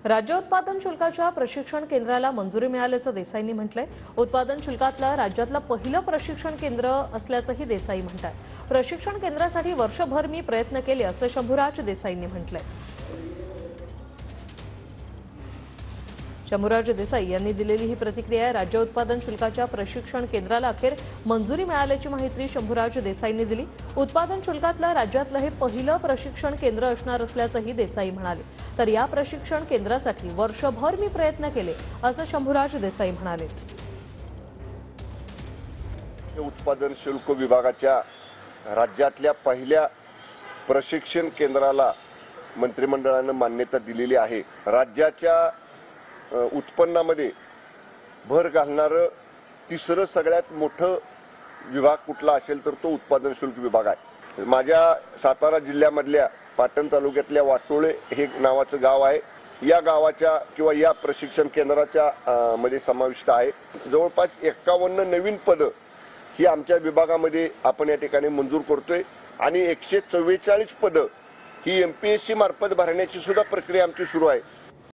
राज्य उत्पादन शुल्काच्या प्रशिक्षण केंद्राला मंजुरी मिळाल्याचं देसाईंनी म्हटलंय। उत्पादन शुल्कातलं राज्यातलं पहिलं प्रशिक्षण केंद्र असल्याचंही देसाई म्हणतात। प्रशिक्षण केंद्रासाठी वर्षभर मी प्रयत्न केले असं शंभूराज देसाईंनी म्हटलंय। शंभूराज देसाई यांनी दिलेली ही प्रतिक्रिया आहे। राज्य उत्पादन शुल्काच्या प्रशिक्षण केंद्राला अखेर मंजुरी मिळाल्याची माहिती शंभूराज देसाईंनी दिली। उत्पादन शुल्कातलं राज्यातलं हे पहिलं प्रशिक्षण केंद्र असणार असल्याचंही देसाई म्हणाले। तर या प्रशिक्षण केंद्रासाठी वर्षभर मी प्रयत्न केले असं शंभूराज देसाई म्हणाले। उत्पादन शुल्क विभागाच्या राज्यातल्या पहिल्या प्रशिक्षण केंद्राला मंत्रिमंडळाने मान्यता दिलेली आहे। राज्याच्या उत्पन्नामध्ये भर घालणारं तिसरं सगळ्यात मोठं विभाग कुठला असेल तर तो उत्पादन शुल्क विभाग आहे। माझ्या सातारा जिल्ह्यामधल्या पाटण तालुक्यातल्या वाटोळे हे नावाचं गाव आहे। या गावाच्या किंवा या प्रशिक्षण केंद्राच्या मध्ये समाविष्ट आहे। जवळपास 51 नवीन पदं ही आमच्या विभागामध्ये आपण या ठिकाणी मंजूर करतोय आणि 144 पदं ही MPSC मार्फत भरण्याची सुद्धा प्रक्रिया आमची सुरू आहे।